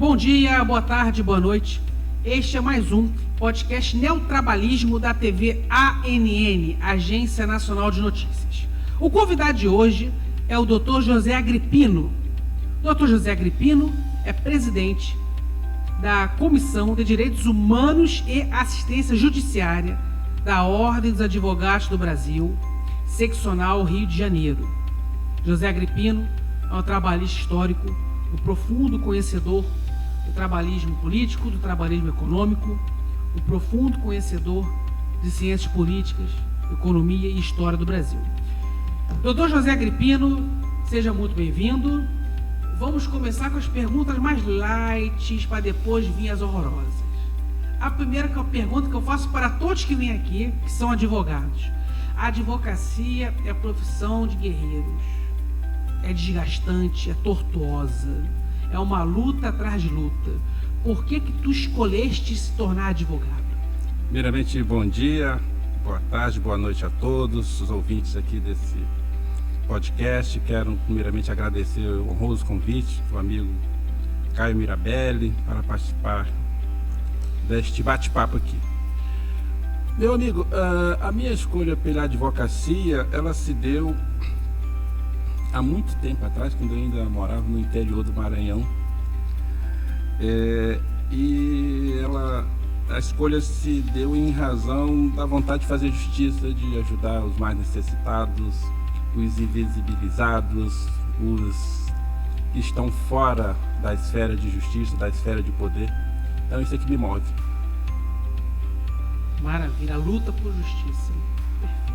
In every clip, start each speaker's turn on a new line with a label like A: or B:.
A: Bom dia, boa tarde, boa noite. Este é mais um podcast Neotrabalhismo da TV ANN, Agência Nacional de Notícias. O convidado de hoje é o Dr. José Agripino. O Dr. José Agripino é presidente da Comissão de Direitos Humanos e Assistência Judiciária da Ordem dos Advogados do Brasil, seccional Rio de Janeiro. José Agripino é um trabalhista histórico, um profundo conhecedor do trabalhismo político, do trabalhismo econômico, um profundo conhecedor de ciências políticas, economia e história do Brasil. Dr. José Agripino, seja muito bem-vindo. Vamos começar com as perguntas mais light, para depois vir as horrorosas. A primeira pergunta que eu faço para todos que vêm aqui, que são advogados. A advocacia é a profissão de guerreiros. É desgastante, é tortuosa. É uma luta atrás de luta. Por que tu escolheste se tornar advogado?
B: Primeiramente, bom dia, boa tarde, boa noite a todos os ouvintes aqui desse podcast. Quero primeiramente agradecer o honroso convite do amigo Caio Mirabelli para participar deste bate-papo aqui. Meu amigo, a minha escolha pela advocacia, ela se deu há muito tempo atrás, quando eu ainda morava no interior do Maranhão. A escolha se deu em razão da vontade de fazer justiça, de ajudar os mais necessitados, os invisibilizados, os que estão fora da esfera de justiça, da esfera de poder. Então isso é que me move.
A: Maravilha, a luta por justiça. Perfeito.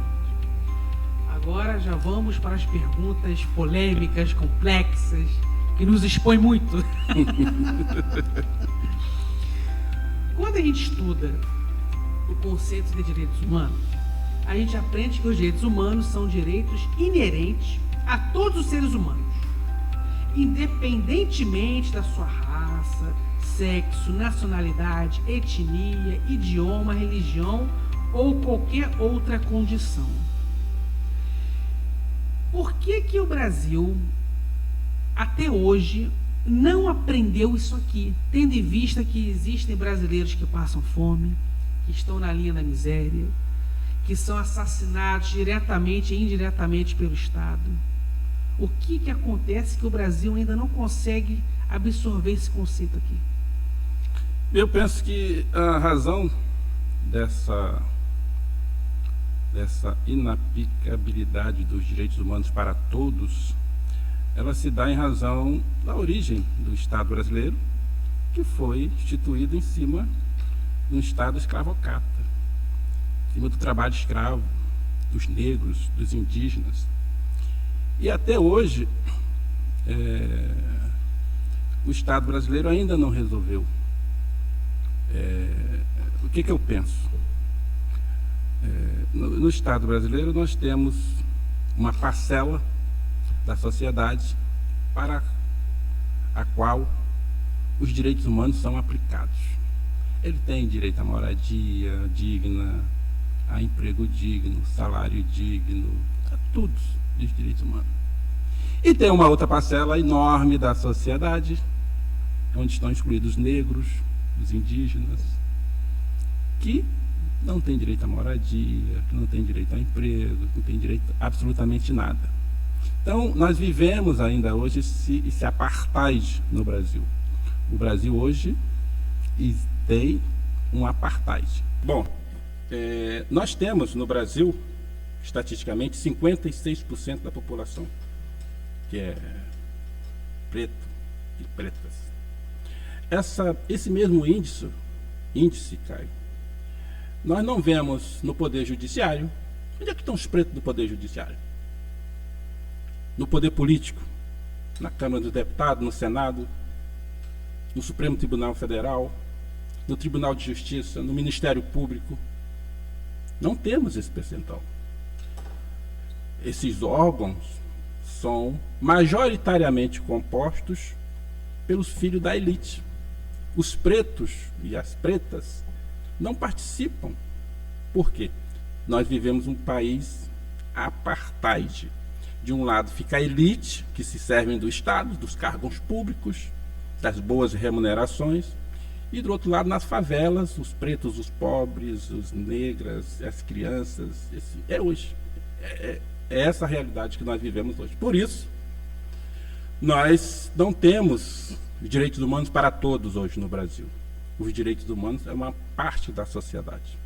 A: Agora já vamos para as perguntas polêmicas, complexas, que nos expõem muito. Quando a gente estuda o conceito de direitos humanos, a gente aprende que os direitos humanos são direitos inerentes a todos os seres humanos, independentemente da sua raça, sexo, nacionalidade, etnia, idioma, religião ou qualquer outra condição. Por que o Brasil, até hoje, não aprendeu isso aqui, tendo em vista que existem brasileiros que passam fome, que estão na linha da miséria, que são assassinados diretamente e indiretamente pelo Estado? O que acontece que o Brasil ainda não consegue absorver esse conceito aqui?
B: Eu penso que a razão dessa inaplicabilidade dos direitos humanos para todos, ela se dá em razão da origem do Estado brasileiro, que foi instituído em cima de um Estado escravocrata, em cima do trabalho escravo, dos negros, dos indígenas. E até hoje, o Estado brasileiro ainda não resolveu. O que eu penso? No Estado brasileiro nós temos uma parcela da sociedade para a qual os direitos humanos são aplicados. Ele tem direito à moradia digna, a emprego digno, salário digno, a tudo dos direitos humanos. E tem uma outra parcela enorme da sociedade, onde estão excluídos os negros, os indígenas, que não tem direito à moradia, que não tem direito a emprego, que não tem direito a absolutamente nada. Então, nós vivemos ainda hoje esse apartheid no Brasil. O Brasil hoje tem um apartheid. Bom, nós temos no Brasil, estatisticamente, 56% da população que é preto e pretas. Esse mesmo índice, Caio, nós não vemos no Poder Judiciário. Onde é que estão os pretos do Poder Judiciário? No Poder Político, na Câmara dos Deputados, no Senado, no Supremo Tribunal Federal, no Tribunal de Justiça, no Ministério Público. Não temos esse percentual. Esses órgãos são majoritariamente compostos pelos filhos da elite. Os pretos e as pretas não participam. Por quê? Nós vivemos um país apartheid. De um lado fica a elite, que se servem do Estado, dos cargos públicos, das boas remunerações, e do outro lado, nas favelas, os pretos, os pobres, os negras, as crianças. É hoje. É essa a realidade que nós vivemos hoje. Por isso, nós não temos os direitos humanos para todos hoje no Brasil. Os direitos humanos é uma parte da sociedade.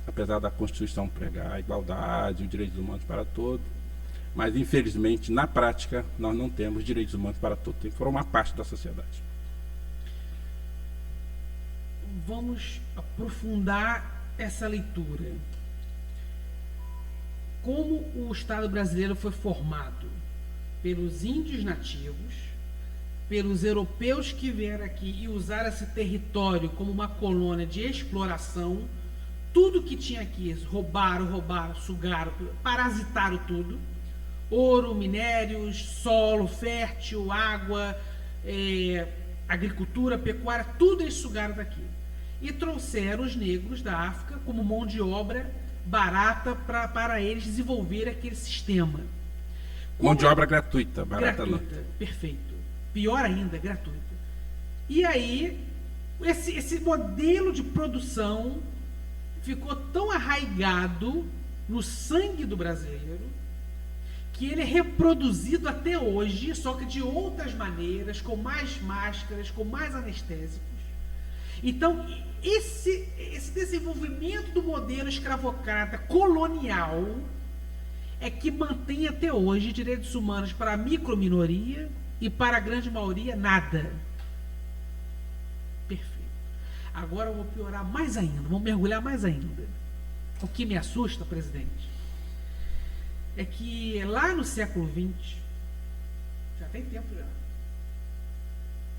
B: Apesar da Constituição pregar a igualdade, os direitos humanos para todos, mas, infelizmente, na prática, nós não temos direitos humanos para todos. Tem que formar parte da sociedade.
A: Vamos aprofundar essa leitura. Como o Estado brasileiro foi formado? Pelos índios nativos, pelos europeus que vieram aqui e usaram esse território como uma colônia de exploração. Tudo que tinha aqui, roubaram, sugaram, parasitaram tudo. Ouro, minérios, solo fértil, água, agricultura, pecuária, tudo eles sugaram daqui. E trouxeram os negros da África como mão de obra barata para eles desenvolver aquele sistema.
B: Mão de obra gratuita, barata
A: gratuita, não. Perfeito. Pior ainda, gratuita. E aí, esse modelo de produção ficou tão arraigado no sangue do brasileiro que ele é reproduzido até hoje, só que de outras maneiras, com mais máscaras, com mais anestésicos. Então, esse desenvolvimento do modelo escravocrata colonial é que mantém até hoje direitos humanos para a microminoria e para a grande maioria nada. Perfeito. Agora eu vou piorar mais ainda, vou mergulhar mais ainda. O que me assusta, presidente, é que lá no século XX, já tem tempo já,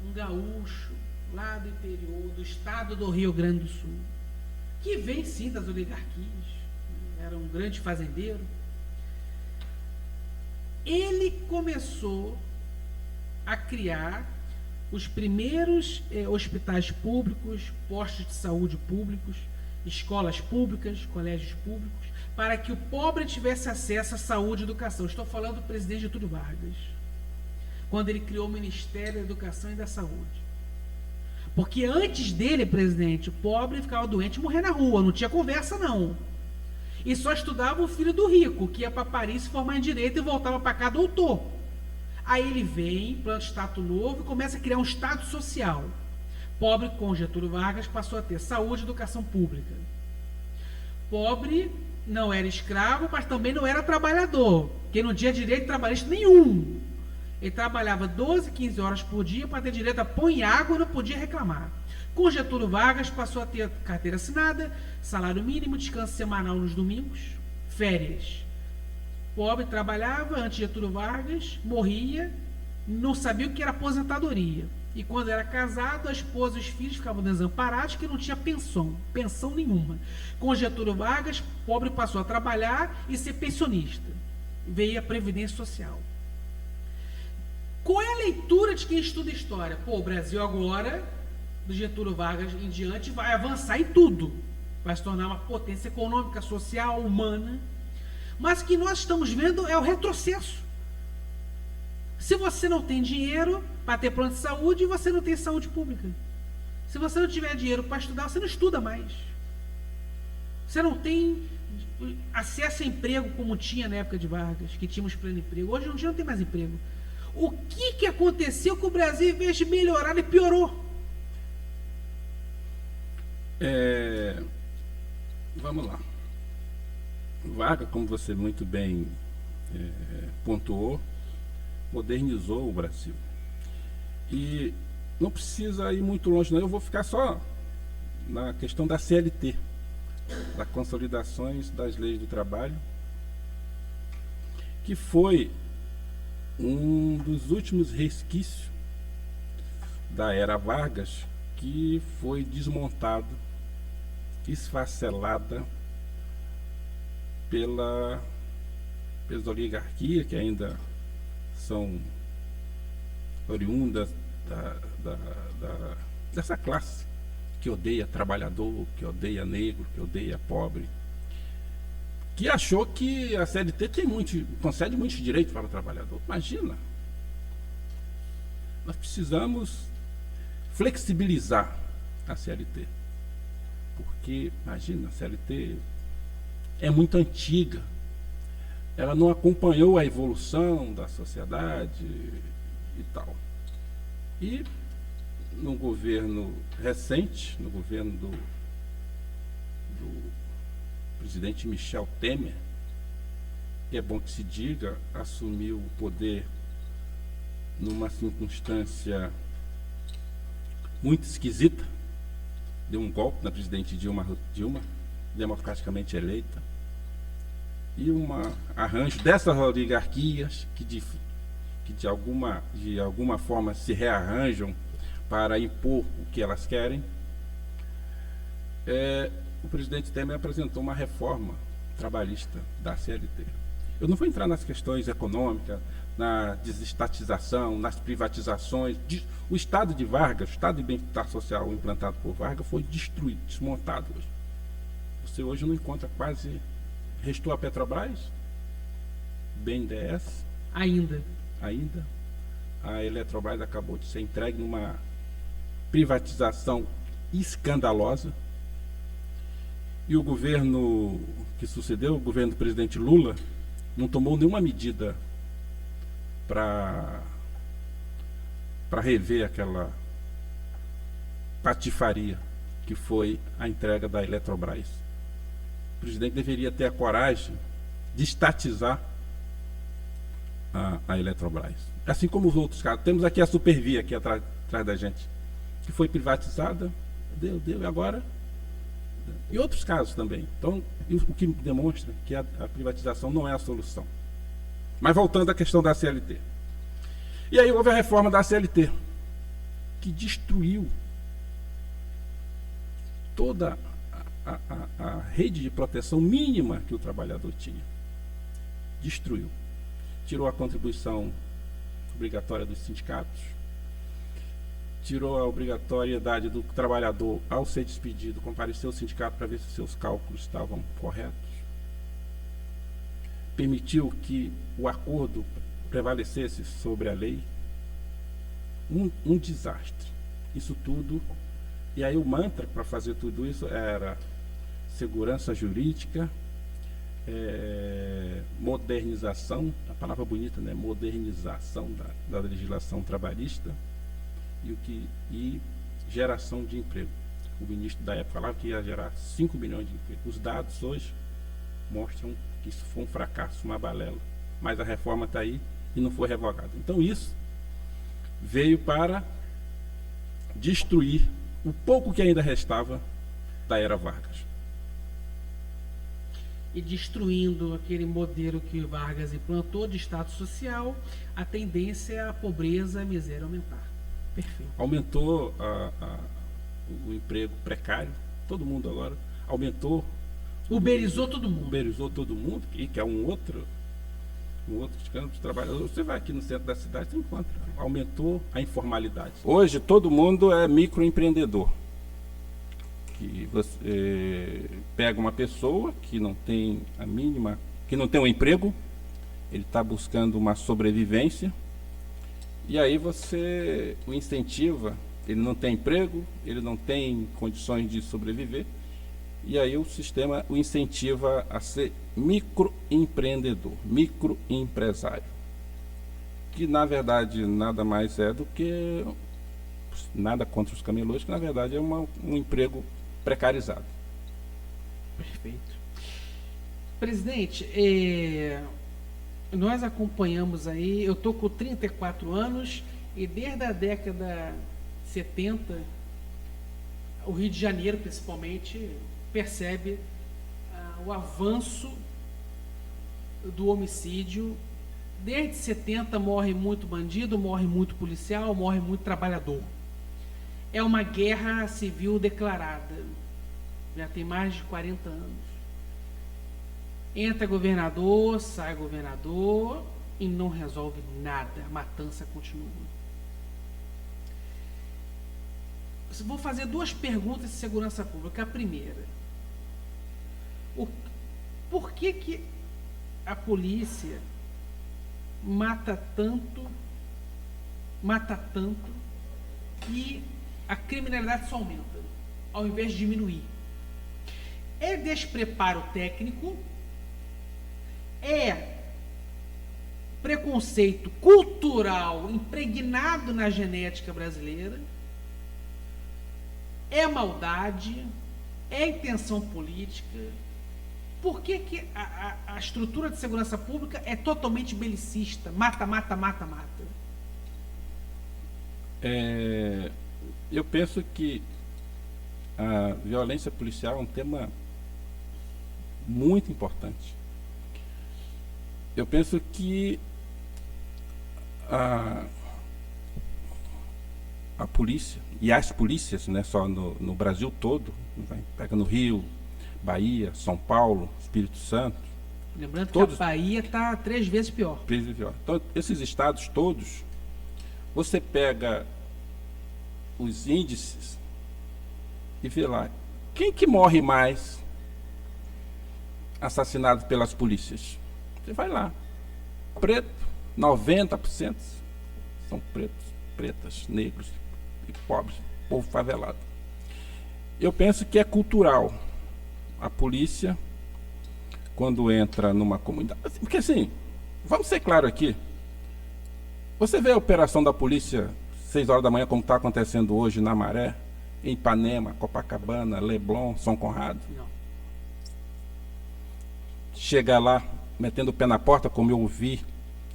A: um gaúcho lá do interior, do estado do Rio Grande do Sul, que vem sim das oligarquias, era um grande fazendeiro, ele começou a criar os primeiros hospitais públicos, postos de saúde públicos, escolas públicas, colégios públicos, para que o pobre tivesse acesso à saúde e educação. Estou falando do presidente Getúlio Vargas, quando ele criou o Ministério da Educação e da Saúde. Porque antes dele, presidente, o pobre ficava doente e morria na rua, não tinha conversa não. E só estudava o filho do rico, que ia para Paris se formar em Direito e voltava para cá doutor. Aí ele vem, planta Estado Novo e começa a criar um Estado social. Pobre, com Getúlio Vargas, passou a ter saúde e educação pública. Pobre não era escravo, mas também não era trabalhador, porque não tinha direito trabalhista nenhum. Ele trabalhava 12, 15 horas por dia para ter direito a pão e água e não podia reclamar. Com Getúlio Vargas, passou a ter carteira assinada, salário mínimo, descanso semanal nos domingos, férias. Pobre trabalhava antes de Getúlio Vargas, morria, não sabia o que era aposentadoria. E quando era casado, a esposa e os filhos ficavam desamparados, porque não tinha pensão nenhuma. Com Getúlio Vargas, pobre passou a trabalhar e ser pensionista. Veio a Previdência Social. Qual é a leitura de quem estuda história? Pô, o Brasil agora, do Getúlio Vargas em diante, vai avançar em tudo. Vai se tornar uma potência econômica, social, humana. Mas o que nós estamos vendo é o retrocesso. Se você não tem dinheiro para ter plano de saúde, você não tem saúde pública. Se você não tiver dinheiro para estudar, você não estuda mais. Você não tem acesso a emprego como tinha na época de Vargas, que tínhamos pleno emprego. Hoje não tem mais emprego. O que aconteceu com o Brasil, em vez de melhorar, ele piorou?
B: Vamos lá. Vargas, como você muito bem pontuou, modernizou o Brasil. E não precisa ir muito longe, não. Eu vou ficar só na questão da CLT, das consolidações das leis do trabalho, que foi um dos últimos resquícios da era Vargas, que foi desmontado, esfacelada pelas oligarquias, que ainda são oriundas dessa classe que odeia trabalhador, que odeia negro, que odeia pobre, que achou que a CLT concede muitos direitos para o trabalhador. Imagina! Nós precisamos flexibilizar a CLT. Porque, imagina, a CLT é muito antiga, ela não acompanhou a evolução da sociedade e tal. E no governo recente, no governo do presidente Michel Temer, que é bom que se diga, assumiu o poder numa circunstância muito esquisita, deu um golpe na presidente Dilma, democraticamente eleita, e um arranjo dessas oligarquias que de alguma forma se rearranjam para impor o que elas querem. O presidente Temer apresentou uma reforma trabalhista da CLT. Eu não vou entrar nas questões econômicas, na desestatização, nas privatizações. O Estado de Vargas, o Estado de Bem-Estar Social implantado por Vargas, foi destruído, desmontado hoje. Você hoje não encontra quase... Restou a Petrobras, BNDES. Ainda. A Eletrobras acabou de ser entregue numa privatização escandalosa. E o governo que sucedeu, o governo do presidente Lula, não tomou nenhuma medida para rever aquela patifaria que foi a entrega da Eletrobras. O presidente deveria ter a coragem de estatizar a Eletrobras. Assim como os outros casos. Temos aqui a Supervia, aqui atrás da gente, que foi privatizada, deu, e agora... E outros casos também. Então, o que demonstra que a privatização não é a solução. Mas voltando à questão da CLT. E aí houve a reforma da CLT, que destruiu toda a rede de proteção mínima que o trabalhador tinha. Destruiu. Tirou a contribuição obrigatória dos sindicatos, tirou a obrigatoriedade do trabalhador, ao ser despedido, comparecer ao sindicato para ver se seus cálculos estavam corretos, permitiu que o acordo prevalecesse sobre a lei. Um desastre. Isso tudo. E aí o mantra para fazer tudo isso era segurança jurídica, modernização, a palavra bonita, né? Modernização da legislação trabalhista e geração de emprego. O ministro da época falava que ia gerar 5 milhões de empregos. Os dados hoje mostram que isso foi um fracasso, uma balela. Mas a reforma está aí e não foi revogada. Então isso veio para destruir o pouco que ainda restava da era Vargas.
A: E destruindo aquele modelo que Vargas implantou de Estado social, a tendência é a pobreza e a miséria aumentar. Perfeito.
B: Aumentou o emprego precário, todo mundo agora. Aumentou.
A: Uberizou todo mundo.
B: Uberizou todo mundo, que é um outro campo de trabalho. Você vai aqui no centro da cidade, você encontra. Aumentou a informalidade. Hoje todo mundo é microempreendedor. Que você pega uma pessoa que não tem a mínima, que não tem um emprego, ele está buscando uma sobrevivência, e aí você o incentiva, ele não tem emprego, ele não tem condições de sobreviver, e aí o sistema o incentiva a ser microempreendedor, microempresário, que na verdade nada mais é do que, nada contra os camelôs, que na verdade é um emprego precarizado.
A: Perfeito. Presidente, nós acompanhamos aí, eu estou com 34 anos e desde a década 70, o Rio de Janeiro principalmente percebe o avanço do homicídio. Desde 70 morre muito bandido, morre muito policial, morre muito trabalhador. É uma guerra civil declarada. Já tem mais de 40 anos. Entra governador, sai governador e não resolve nada. A matança continua. Vou fazer duas perguntas de segurança pública. A primeira: por que a polícia mata tanto e a criminalidade só aumenta, ao invés de diminuir. É despreparo técnico, é preconceito cultural impregnado na genética brasileira, é maldade, é intenção política. Por que a estrutura de segurança pública é totalmente belicista? Mata, mata, mata, mata.
B: Eu penso que a violência policial é um tema muito importante. Eu penso que a polícia e as polícias, não é só no Brasil todo, pega no Rio, Bahia, São Paulo, Espírito Santo.
A: Lembrando que a Bahia está 3 vezes pior.
B: 3 vezes pior. Então, esses estados todos, você pega os índices e vê lá, quem que morre mais assassinado pelas polícias? Você vai lá, preto, 90% são pretos, pretas, negros e pobres, povo favelado. Eu penso que é cultural. A polícia, quando entra numa comunidade... Porque assim, vamos ser claros aqui, você vê a operação da polícia 6 horas da manhã, como está acontecendo hoje na Maré, em Ipanema, Copacabana, Leblon, São Conrado?
A: Não.
B: Chega lá, metendo o pé na porta, como eu ouvi,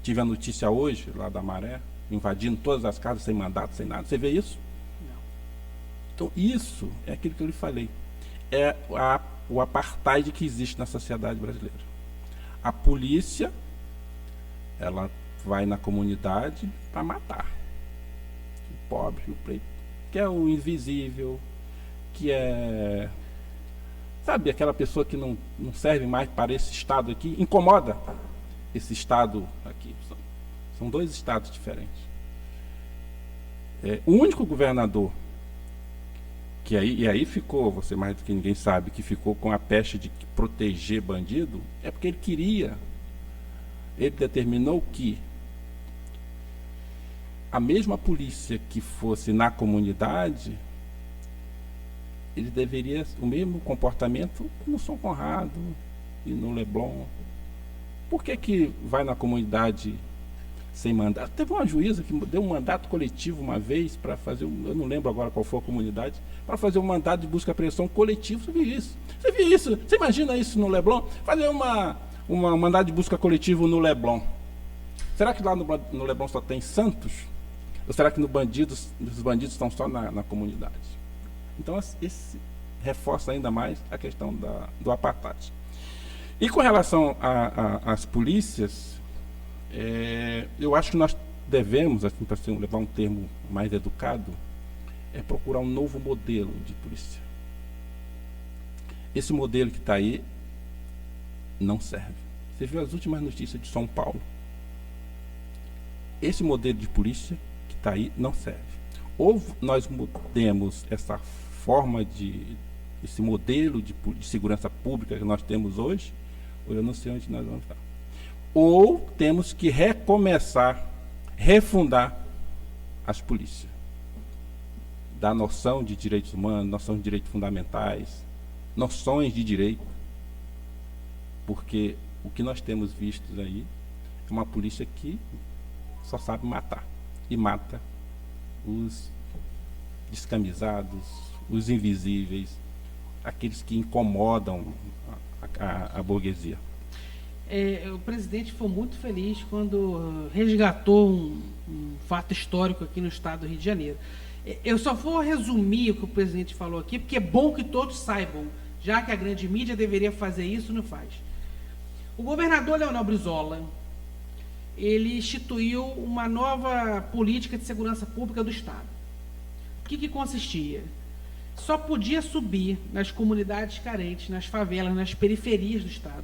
B: tive a notícia hoje, lá da Maré, invadindo todas as casas, sem mandato, sem nada. Você vê isso?
A: Não.
B: Então, isso é aquilo que eu lhe falei. É o apartheid que existe na sociedade brasileira. A polícia, ela vai na comunidade para matar o pobre, o preto, que é o invisível, que é, sabe, aquela pessoa que não serve mais para esse estado aqui, incomoda esse estado aqui. São 2 estados diferentes. O único governador que aí ficou, você mais do que ninguém sabe, que ficou com a peste de proteger bandido, é porque ele determinou que a mesma polícia que fosse na comunidade, ele deveria o mesmo comportamento no São Conrado e no Leblon. Por que vai na comunidade sem mandato? Teve uma juíza que deu um mandato coletivo uma vez para fazer, eu não lembro agora qual foi a comunidade, para fazer um mandato de busca e apreensão coletivo. Você viu isso? Você viu isso? Você imagina isso no Leblon? Fazer uma mandado de busca coletivo no Leblon. Será que lá no Leblon só tem santos? Ou será que os bandidos estão só na comunidade? Então, esse reforça ainda mais a questão do apartheid. E com relação às polícias, eu acho que nós devemos, assim, para levar um termo mais educado, procurar um novo modelo de polícia. Esse modelo que está aí não serve. Você viu as últimas notícias de São Paulo. Esse modelo de polícia que está aí não serve. Ou nós mudemos essa forma esse modelo de segurança pública que nós temos hoje, ou eu não sei onde nós vamos estar. Ou temos que recomeçar, refundar as polícias. Da noção de direitos humanos, noção de direitos fundamentais, noções de direito. Porque o que nós temos visto aí é uma polícia que só sabe matar. E mata os descamisados, os invisíveis, aqueles que incomodam a burguesia.
A: O presidente foi muito feliz quando resgatou um fato histórico aqui no estado do Rio de Janeiro. Eu só vou resumir o que o presidente falou aqui, porque é bom que todos saibam, já que a grande mídia deveria fazer isso, não faz. O governador Leonel Brizola, ele instituiu uma nova política de segurança pública do estado. O que consistia? Só podia subir nas comunidades carentes, nas favelas, nas periferias do estado,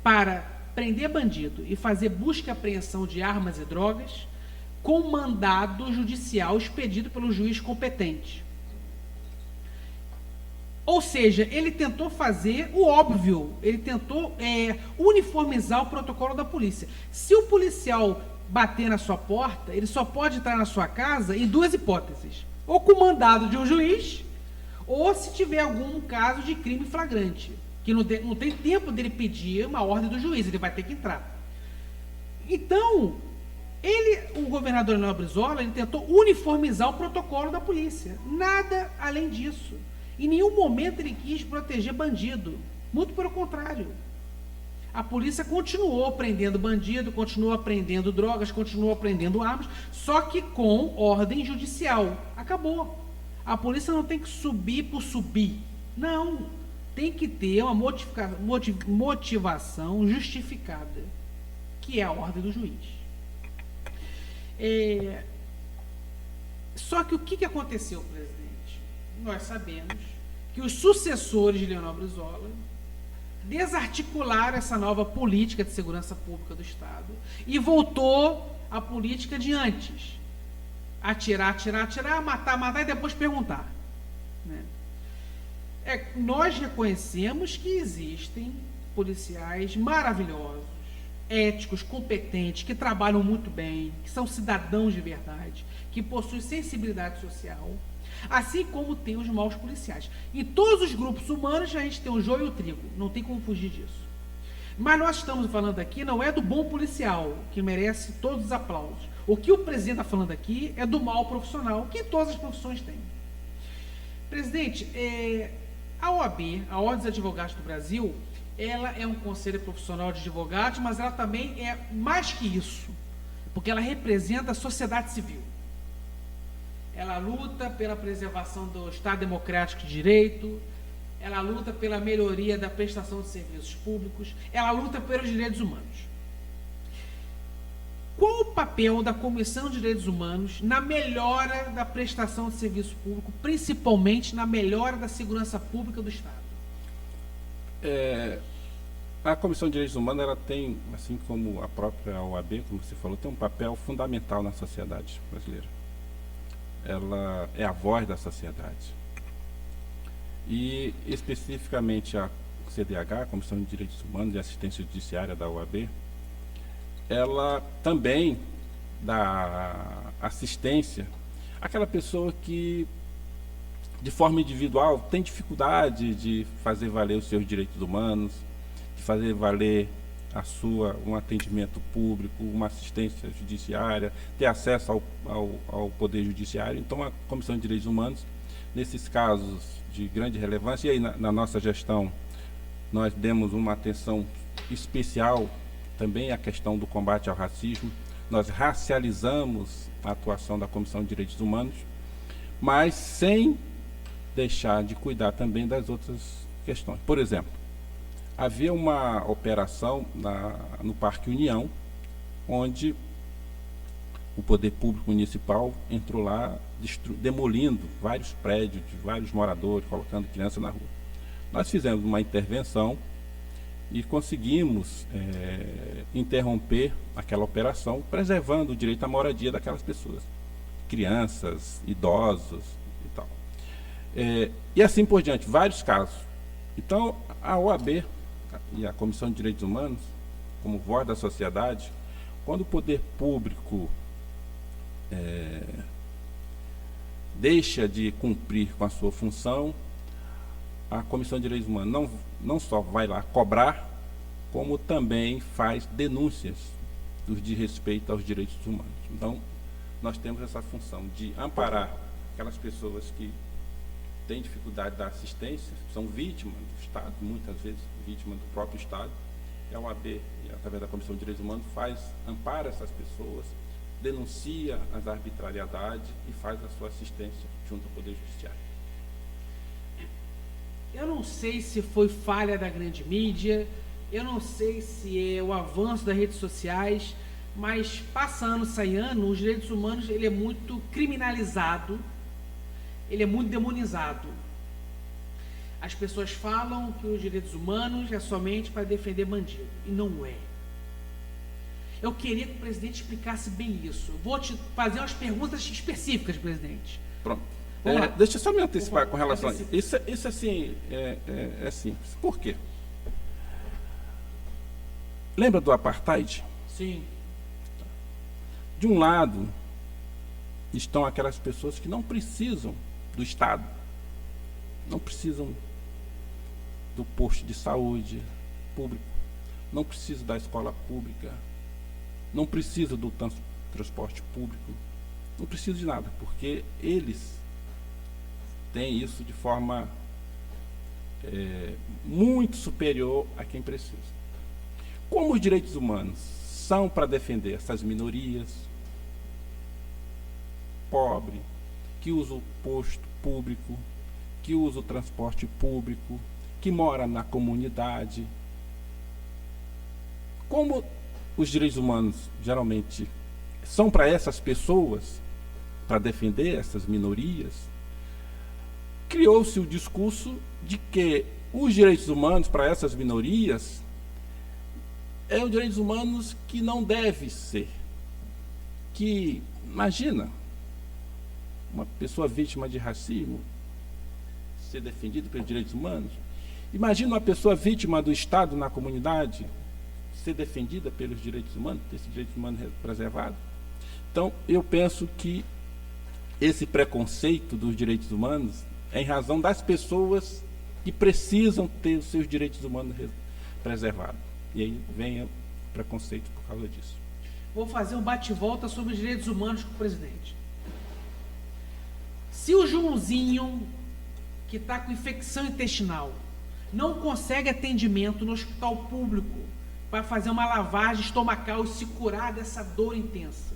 A: para prender bandido e fazer busca e apreensão de armas e drogas com mandado judicial expedido pelo juiz competente. Ou seja, ele tentou fazer o óbvio, ele tentou uniformizar o protocolo da polícia. Se o policial bater na sua porta, ele só pode entrar na sua casa em 2 hipóteses. ou com mandado de um juiz, ou se tiver algum caso de crime flagrante, que não tem tempo dele pedir uma ordem do juiz, ele vai ter que entrar. Então, o governador Leonel Brizola, ele tentou uniformizar o protocolo da polícia. Nada além disso. Em nenhum momento ele quis proteger bandido. Muito pelo contrário. A polícia continuou prendendo bandido, continuou prendendo drogas, continuou prendendo armas, só que com ordem judicial. Acabou. A polícia não tem que subir por subir. Não. Tem que ter uma motivação justificada, que é a ordem do juiz. Só que o que aconteceu, presidente? Nós sabemos que os sucessores de Leonel Brizola desarticularam essa nova política de segurança pública do Estado e voltou à política de antes. Atirar, matar e depois perguntar. Né? Nós reconhecemos que existem policiais maravilhosos, éticos, competentes, que trabalham muito bem, que são cidadãos de verdade, que possuem sensibilidade social, assim como tem os maus policiais. Em todos os grupos humanos a gente tem o joio e o trigo, não tem como fugir disso. Mas nós estamos falando aqui não é do bom policial, que merece todos os aplausos. O que o presidente está falando aqui é do mau profissional, que todas as profissões têm. Presidente, a OAB, a Ordem dos Advogados do Brasil, ela é um conselho profissional de advogados, mas ela também é mais que isso, porque ela representa a sociedade civil. Ela luta pela preservação do Estado Democrático de Direito, ela luta pela melhoria da prestação de serviços públicos, ela luta pelos direitos humanos. Qual o papel da Comissão de Direitos Humanos na melhora da prestação de serviço público, principalmente na melhora da segurança pública do Estado?
B: A Comissão de Direitos Humanos, ela tem, assim como a própria OAB, como você falou, tem um papel fundamental na sociedade brasileira. Ela é a voz da sociedade. E, especificamente, a CDH, a Comissão de Direitos Humanos e Assistência Judiciária da OAB, ela também dá assistência àquela pessoa que, de forma individual, tem dificuldade de fazer valer os seus direitos humanos, de fazer valer um atendimento público, uma assistência judiciária, ter acesso ao Poder Judiciário. Então, a Comissão de Direitos Humanos, nesses casos de grande relevância, e aí na nossa gestão nós demos uma atenção especial também à questão do combate ao racismo. Nós racializamos a atuação da Comissão de Direitos Humanos, mas sem deixar de cuidar também das outras questões. Por exemplo, havia uma operação no Parque União, onde o Poder Público Municipal entrou lá demolindo vários prédios de vários moradores, colocando crianças na rua. Nós fizemos uma intervenção e conseguimos interromper aquela operação, preservando o direito à moradia daquelas pessoas, crianças, idosos e tal. E assim por diante, vários casos. Então, a OAB e a Comissão de Direitos Humanos, como voz da sociedade, quando o poder público deixa de cumprir com a sua função, a Comissão de Direitos Humanos não só vai lá cobrar, como também faz denúncias dos desrespeito aos direitos humanos. Então, nós temos essa função de amparar aquelas pessoas que têm dificuldade da assistência, são vítimas do Estado, muitas vezes vítimas do próprio Estado. E a OAB, através da Comissão de Direitos Humanos, ampara essas pessoas, denuncia as arbitrariedades e faz a sua assistência junto ao Poder Judiciário.
A: Eu não sei se foi falha da grande mídia, eu não sei se é o avanço das redes sociais, mas passa ano, sai ano, os direitos humanos ele é muito criminalizado, ele é muito demonizado. As pessoas falam que os direitos humanos é somente para defender bandido, e não é. Eu queria que o presidente explicasse bem isso. Vou te fazer umas perguntas específicas, presidente.
B: Pronto. Deixa eu só me antecipar com relação a isso. Isso assim, é simples. Por quê? Lembra do apartheid?
A: Sim.
B: De um lado, estão aquelas pessoas que não precisam do Estado, não precisam do posto de saúde público, não precisam da escola pública, não precisam do transporte público, não precisam de nada, porque eles têm isso de forma muito superior a quem precisa. Como os direitos humanos são para defender essas minorias, pobre, que usa o posto público, que usa o transporte público, que mora na comunidade. Como os direitos humanos geralmente são para essas pessoas, para defender essas minorias, criou-se o discurso de que os direitos humanos para essas minorias é os direitos humanos que não deve ser. Que, imagina, uma pessoa vítima de racismo ser defendida pelos direitos humanos. Imagina uma pessoa vítima do Estado na comunidade ser defendida pelos direitos humanos, ter esse direito humano preservado. Então, eu penso que esse preconceito dos direitos humanos é em razão das pessoas que precisam ter os seus direitos humanos preservados. E aí vem o preconceito por causa disso.
A: Vou fazer um bate-volta sobre os direitos humanos com o presidente. Se o Joãozinho, que está com infecção intestinal, não consegue atendimento no hospital público para fazer uma lavagem estomacal e se curar dessa dor intensa,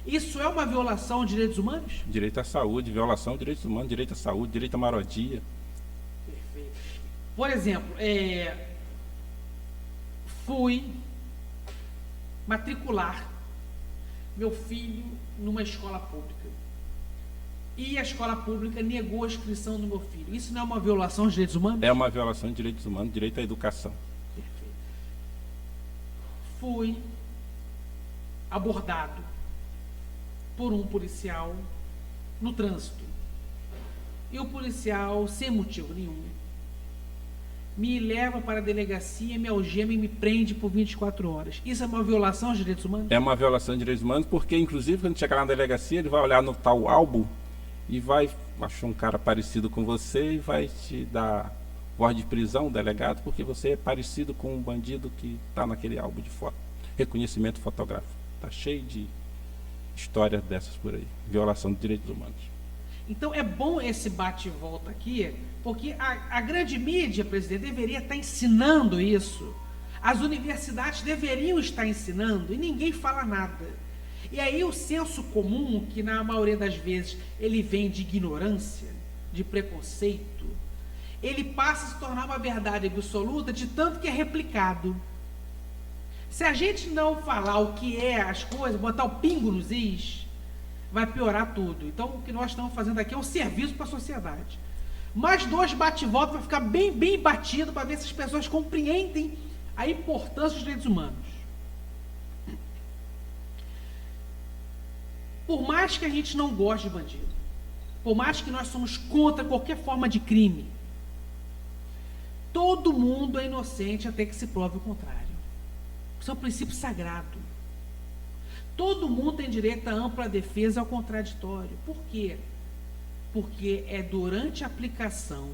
A: isso é uma violação de direitos humanos?
B: Direito à saúde, violação de direitos humanos, direito à saúde, direito à moradia.
A: Perfeito. Por exemplo, fui matricular meu filho numa escola pública. E a escola pública negou a inscrição do meu filho. Isso não é uma violação de direitos humanos?
B: É uma violação de direitos humanos, direito à educação.
A: Perfeito. Fui abordado por um policial no trânsito. E o policial, sem motivo nenhum, me leva para a delegacia, me algema e me prende por 24 horas. Isso é uma violação de direitos humanos?
B: É uma violação de direitos humanos, porque, inclusive, quando chegar na delegacia, ele vai olhar no tal álbum e vai achar um cara parecido com você e vai te dar voz de prisão, delegado, porque você é parecido com um bandido que está naquele álbum de foto. Reconhecimento fotográfico. Está cheio de histórias dessas por aí. Violação de direitos humanos.
A: Então é bom esse bate e volta aqui, porque a grande mídia, presidente, deveria estar ensinando isso. As universidades deveriam estar ensinando e ninguém fala nada. E aí o senso comum, que na maioria das vezes ele vem de ignorância, de preconceito, ele passa a se tornar uma verdade absoluta de tanto que é replicado. Se a gente não falar o que é as coisas, botar o pingo nos is, vai piorar tudo. Então o que nós estamos fazendo aqui é um serviço para a sociedade. Mais 2 bate-volta vai ficar bem batido para ver se as pessoas compreendem a importância dos direitos humanos. Por mais que a gente não goste de bandido, por mais que nós somos contra qualquer forma de crime, todo mundo é inocente até que se prove o contrário. Isso é um princípio sagrado. Todo mundo tem direito à ampla defesa ao contraditório. Por quê? Porque é durante a aplicação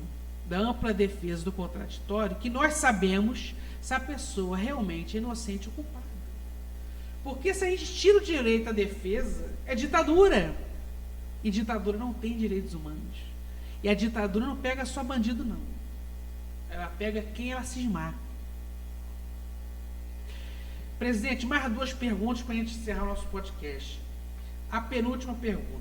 A: da ampla defesa do contraditório que nós sabemos se a pessoa realmente é inocente ou culpada. Porque se a gente tira o direito à defesa, é ditadura. E ditadura não tem direitos humanos. E a ditadura não pega só bandido, não. Ela pega quem ela cismar. Presidente, mais 2 perguntas para a gente encerrar o nosso podcast. A penúltima pergunta.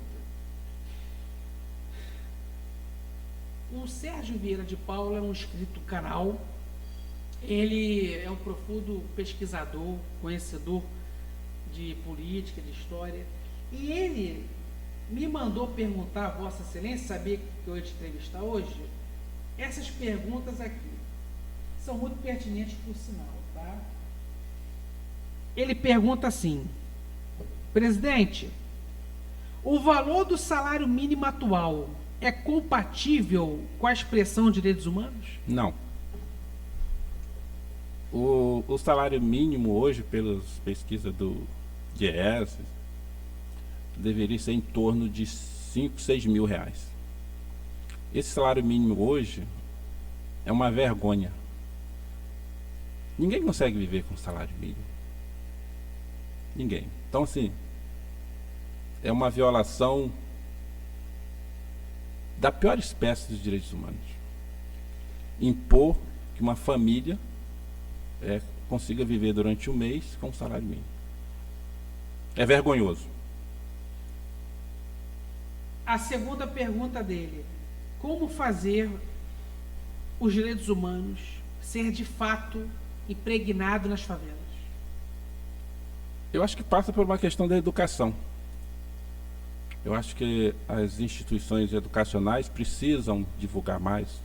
A: O Sérgio Vieira de Paula é um inscrito do canal. Ele é um profundo pesquisador, conhecedor de política, de história, e ele me mandou perguntar a Vossa Excelência, sabia que eu ia te entrevistar hoje, essas perguntas aqui são muito pertinentes por sinal, tá? Ele pergunta assim: presidente, o valor do salário mínimo atual é compatível com a expressão de direitos humanos?
B: Não. O salário mínimo hoje, pelas pesquisas do GES, deveria ser em torno de 5, 6 mil reais. Esse salário mínimo hoje é uma vergonha. Ninguém consegue viver com salário mínimo. Ninguém. Então, assim, é uma violação da pior espécie dos direitos humanos. Impor que uma família consiga viver durante um mês com um salário mínimo. É vergonhoso.
A: A segunda pergunta dele: como fazer os direitos humanos ser de fato impregnado nas favelas?
B: Eu acho que passa por uma questão da educação. Eu acho que as instituições educacionais precisam divulgar mais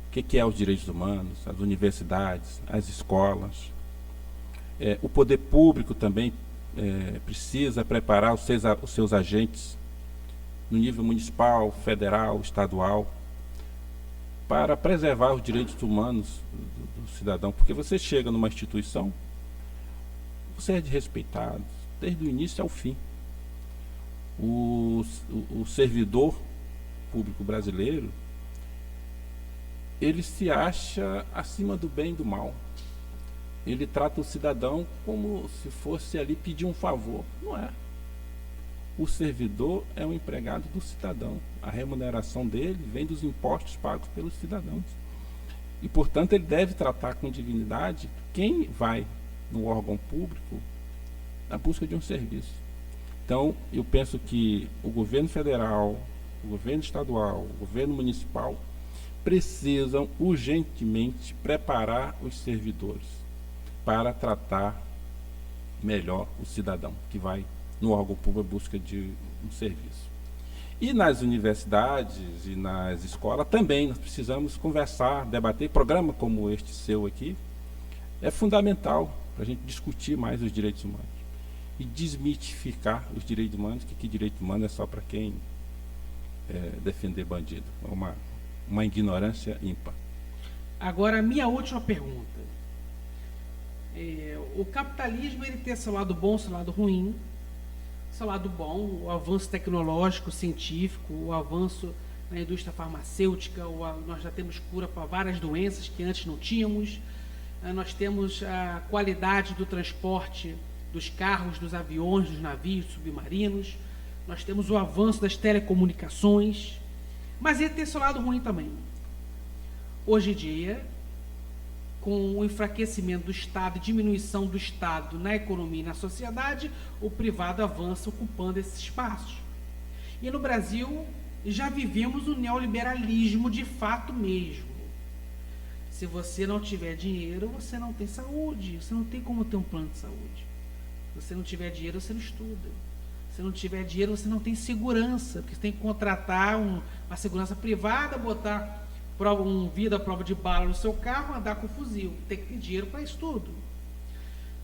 B: o que é os direitos humanos, as universidades, as escolas. O poder público também precisa preparar os seus agentes no nível municipal, federal, estadual, para preservar os direitos humanos do cidadão. Porque você chega numa instituição, você é desrespeitado desde o início ao fim. O servidor público brasileiro, ele se acha acima do bem e do mal. Ele trata o cidadão como se fosse ali pedir um favor. Não é. O servidor é um empregado do cidadão. A remuneração dele vem dos impostos pagos pelos cidadãos. E, portanto, ele deve tratar com dignidade quem vai no órgão público na busca de um serviço. Então, eu penso que o governo federal, o governo estadual, o governo municipal precisam urgentemente preparar os servidores para tratar melhor o cidadão que vai no órgão público em busca de um serviço. E nas universidades e nas escolas também nós precisamos conversar, debater. Programa como este seu aqui é fundamental para a gente discutir mais os direitos humanos e desmitificar os direitos humanos, que direito humano é só para quem defender bandido. É uma ignorância ímpar.
A: Agora, a minha última pergunta. O capitalismo, ele tem seu lado bom, seu lado ruim. Seu lado bom, o avanço tecnológico, científico, o avanço na indústria farmacêutica, nós já temos cura para várias doenças que antes não tínhamos. Nós temos a qualidade do transporte dos carros, dos aviões, dos navios, submarinos. Nós temos o avanço das telecomunicações. Mas ele tem seu lado ruim também. Hoje em dia, com o enfraquecimento do Estado e diminuição do Estado na economia e na sociedade, o privado avança ocupando esses espaços. E no Brasil, já vivemos o neoliberalismo de fato mesmo. Se você não tiver dinheiro, você não tem saúde. Você não tem como ter um plano de saúde. Se você não tiver dinheiro, você não estuda. Se não tiver dinheiro, você não tem segurança, porque você tem que contratar uma segurança privada, botar um vidro à prova de bala no seu carro, andar com fuzil. Tem que ter dinheiro para isso tudo.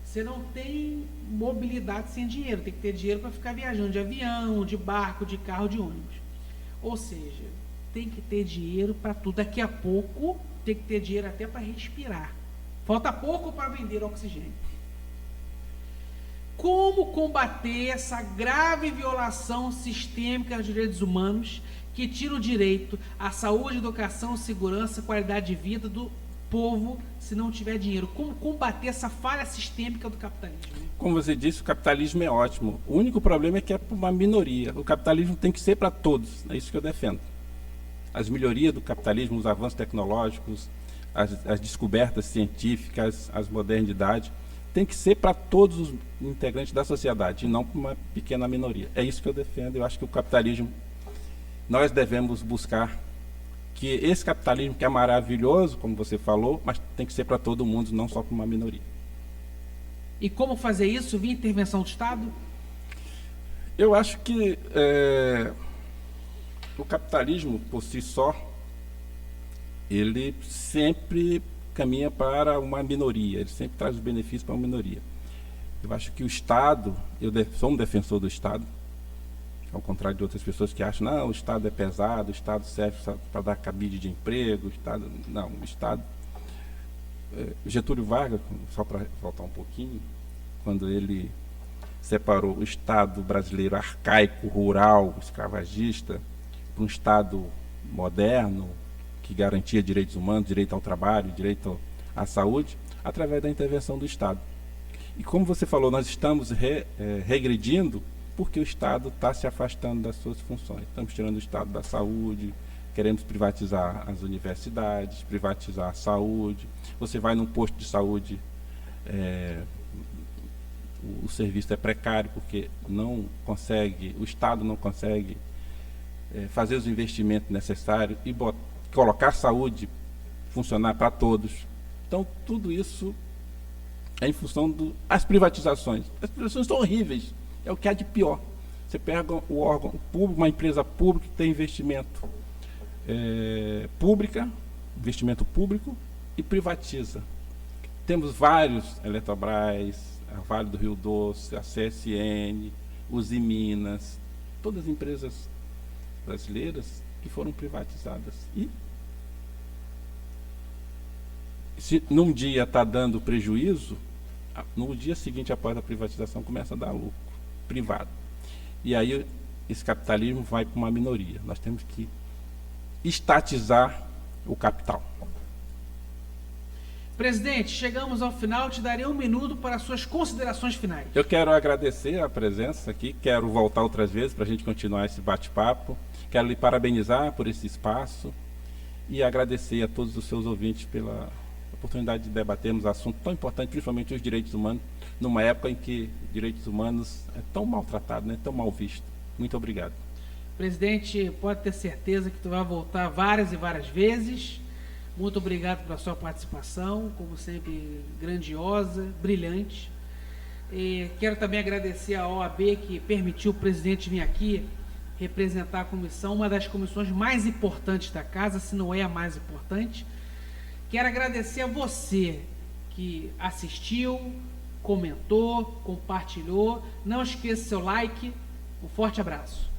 A: Você não tem mobilidade sem dinheiro, tem que ter dinheiro para ficar viajando de avião, de barco, de carro, de ônibus. Ou seja, tem que ter dinheiro para tudo. Daqui a pouco tem que ter dinheiro até para respirar. Falta pouco para vender oxigênio. Como combater essa grave violação sistêmica dos direitos humanos que tira o direito à saúde, educação, segurança, qualidade de vida do povo se não tiver dinheiro? Como combater essa falha sistêmica do capitalismo?
B: Como você disse, o capitalismo é ótimo. O único problema é que é para uma minoria. O capitalismo tem que ser para todos. É isso que eu defendo. As melhorias do capitalismo, os avanços tecnológicos, as descobertas científicas, as modernidades, tem que ser para todos os integrantes da sociedade e não para uma pequena minoria. É isso que eu defendo. Eu acho que o capitalismo, nós devemos buscar que esse capitalismo, que é maravilhoso, como você falou, mas tem que ser para todo mundo, não só para uma minoria.
A: E como fazer isso via intervenção do Estado?
B: Eu acho que o capitalismo, por si só, ele sempre caminha para uma minoria, ele sempre traz os benefícios para uma minoria. Eu acho que o Estado, eu sou um defensor do Estado, ao contrário de outras pessoas que acham, não, o Estado é pesado, o Estado serve para dar cabide de emprego, o Estado... Não, o Estado... Getúlio Vargas, só para voltar um pouquinho, quando ele separou o Estado brasileiro arcaico, rural, escravagista, para um Estado moderno, que garantia direitos humanos, direito ao trabalho, direito à saúde, através da intervenção do Estado. E como você falou, nós estamos regredindo porque o Estado está se afastando das suas funções. Estamos tirando o Estado da saúde, queremos privatizar as universidades, privatizar a saúde. Você vai num posto de saúde, o serviço é precário porque o Estado não consegue fazer os investimentos necessários e colocar a saúde funcionar para todos. Então, tudo isso é em função das privatizações. As privatizações são horríveis, é o que há de pior. Você pega o órgão público, uma empresa pública que tem investimento público e privatiza. Temos vários, Eletrobras, a Vale do Rio Doce, a CSN, Usiminas, todas as empresas brasileiras que foram privatizadas. E se num dia está dando prejuízo, no dia seguinte, após a privatização, começa a dar lucro privado. E aí esse capitalismo vai para uma minoria. Nós temos que estatizar o capital.
A: Presidente, chegamos ao final, te darei 1 minuto para suas considerações finais.
B: Eu quero agradecer a presença aqui, quero voltar outras vezes para a gente continuar esse bate-papo, quero lhe parabenizar por esse espaço e agradecer a todos os seus ouvintes pela oportunidade de debatermos assuntos tão importantes, principalmente os direitos humanos, numa época em que direitos humanos é tão maltratado, né, tão mal visto. Muito obrigado.
A: Presidente, pode ter certeza que tu vai voltar várias e várias vezes. Muito obrigado pela sua participação, como sempre, grandiosa, brilhante. E quero também agradecer à OAB que permitiu o presidente vir aqui representar a comissão, uma das comissões mais importantes da casa, se não é a mais importante. Quero agradecer a você que assistiu, comentou, compartilhou. Não esqueça seu like. Um forte abraço.